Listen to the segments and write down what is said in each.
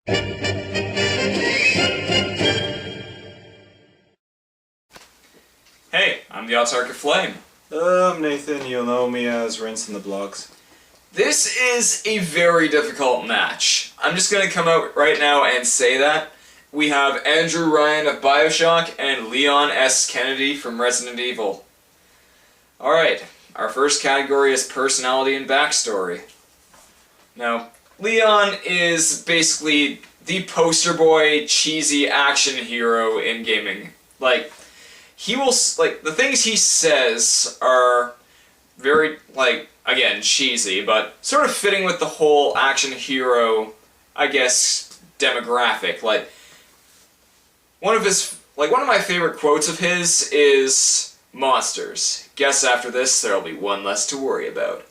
Hey, I'm the Autarkic Flame. Nathan, you'll know me as Rinse in the blogs. This is a very difficult match. I'm just gonna come out right now and say that. We have Andrew Ryan of Bioshock and Leon.S. Kennedy from Resident Evil. Alright, our first category is personality and backstory. Now, Leon is basically the poster boy, cheesy action hero in gaming. Like, the things he says are very, again, cheesy, but sort of fitting with the whole action hero, I guess, demographic. One of my favorite quotes of his is, "Monsters. Guess after this there'll be one less to worry about."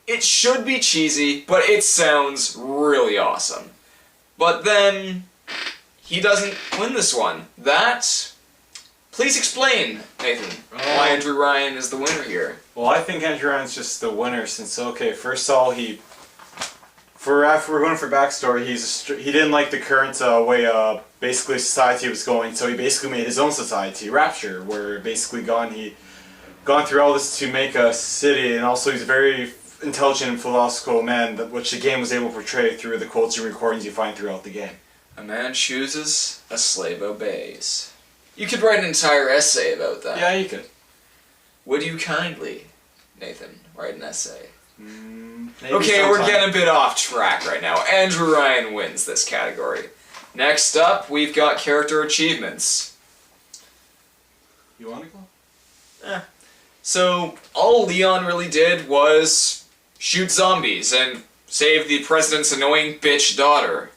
It should be cheesy, but it sounds really awesome. But then, he doesn't win this one. Please explain, Nathan, why Andrew Ryan is the winner here. Well, I think Andrew Ryan's just the winner since, first of all, if we're going for backstory, he didn't like the current way basically society was going, so he basically made his own society, Rapture, where basically he gone through all this to make a city, and also he's a very intelligent and philosophical man, which the game was able to portray through the quotes and recordings you find throughout the game. A man chooses, a slave obeys. You could write an entire essay about that. Yeah, you could. Would you kindly, Nathan, write an essay? Okay, we're getting a bit off track right now. Andrew Ryan wins this category. Next up, we've got character achievements. You want to go? So, all Leon really did was shoot zombies and save the president's annoying bitch daughter.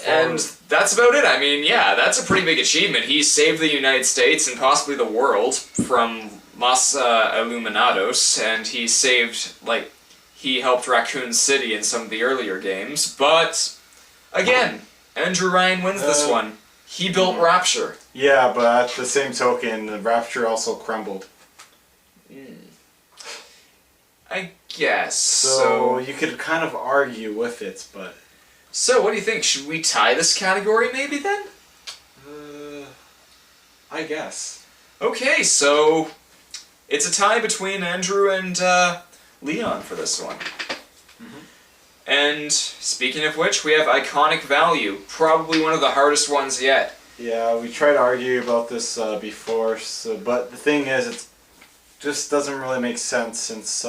And that's about it. I mean, yeah, that's a pretty big achievement. He saved the United States and possibly the world from Los Illuminados, and he saved, he helped Raccoon City in some of the earlier games. But, again, Andrew Ryan wins this one. He built Rapture. Yeah, but at the same token, Rapture also crumbled. I guess. So you could kind of argue with it, but... So, what do you think? Should we tie this category maybe then? I guess. Okay, so it's a tie between Andrew and Leon for this one. And speaking of which, we have iconic value, probably one of the hardest ones yet. Yeah, we tried to argue about this before, but the thing is, it just doesn't really make sense since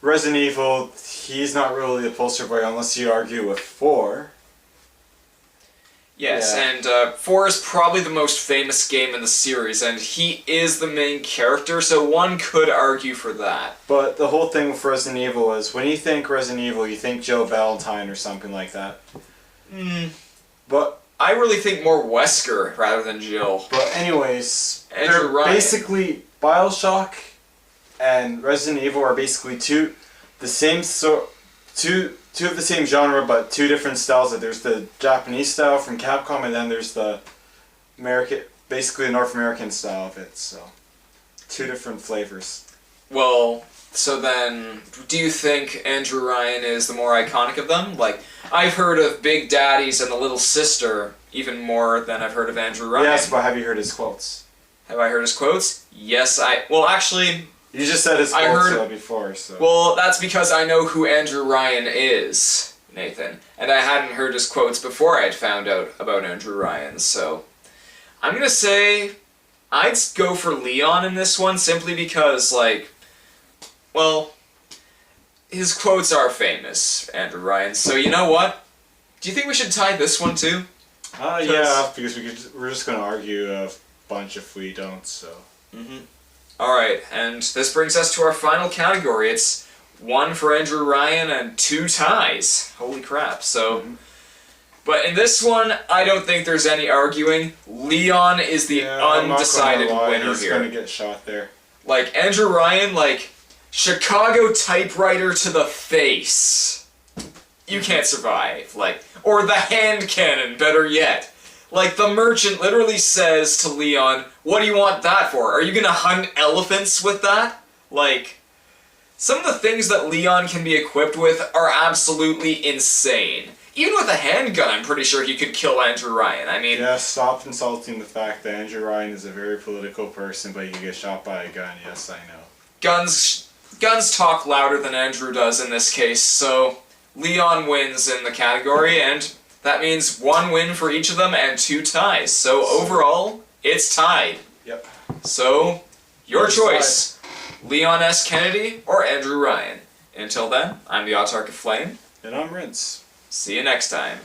Resident Evil, he's not really the poster boy unless you argue with 4. Yes, yeah. And 4 is probably the most famous game in the series, and he is the main character, so one could argue for that. But the whole thing with Resident Evil is, when you think Resident Evil, you think Jill Valentine or something like that. But I really think more Wesker rather than Jill. But anyways, Andrew Ryan. Basically, Bioshock and Resident Evil are basically two of the same genre, but two different styles. There's the Japanese style from Capcom, and then there's the basically the North American style of it. So, two different flavors. Well, so then, do you think Andrew Ryan is the more iconic of them? I've heard of Big Daddies and the Little Sister even more than I've heard of Andrew Ryan. Yes, but have you heard his quotes? Have I heard his quotes? Yes, well, actually... You just said his quotes before, so... Well, that's because I know who Andrew Ryan is, Nathan. And I hadn't heard his quotes before I'd found out about Andrew Ryan, so... I'm gonna say... I'd go for Leon in this one, simply because, well... His quotes are famous, Andrew Ryan, so you know what? Do you think we should tie this one too? Yeah, because we're just gonna argue a bunch if we don't, so... Alright, and this brings us to our final category. It's 1 for Andrew Ryan and 2 ties. Holy crap, so... But in this one, I don't think there's any arguing. Leon is the undecided winner He's here. gonna get shot there. Andrew Ryan, Chicago typewriter to the face. You can't survive. Or the hand cannon, better yet. The merchant literally says to Leon, "What do you want that for? Are you gonna hunt elephants with that?" Some of the things that Leon can be equipped with are absolutely insane. even with a handgun, I'm pretty sure he could kill Andrew Ryan. I mean, Yeah, stop insulting the fact that Andrew Ryan is a very political person, but he can get shot by a gun. Yes, I know. guns talk louder than Andrew does in this case, so Leon wins in the category, and that means 1 win for each of them and 2 ties. So overall, it's tied. Yep. So, your choice. Leon.S. Kennedy or Andrew Ryan. Until then, I'm the Autarch of Flame. And I'm Rince. See you next time.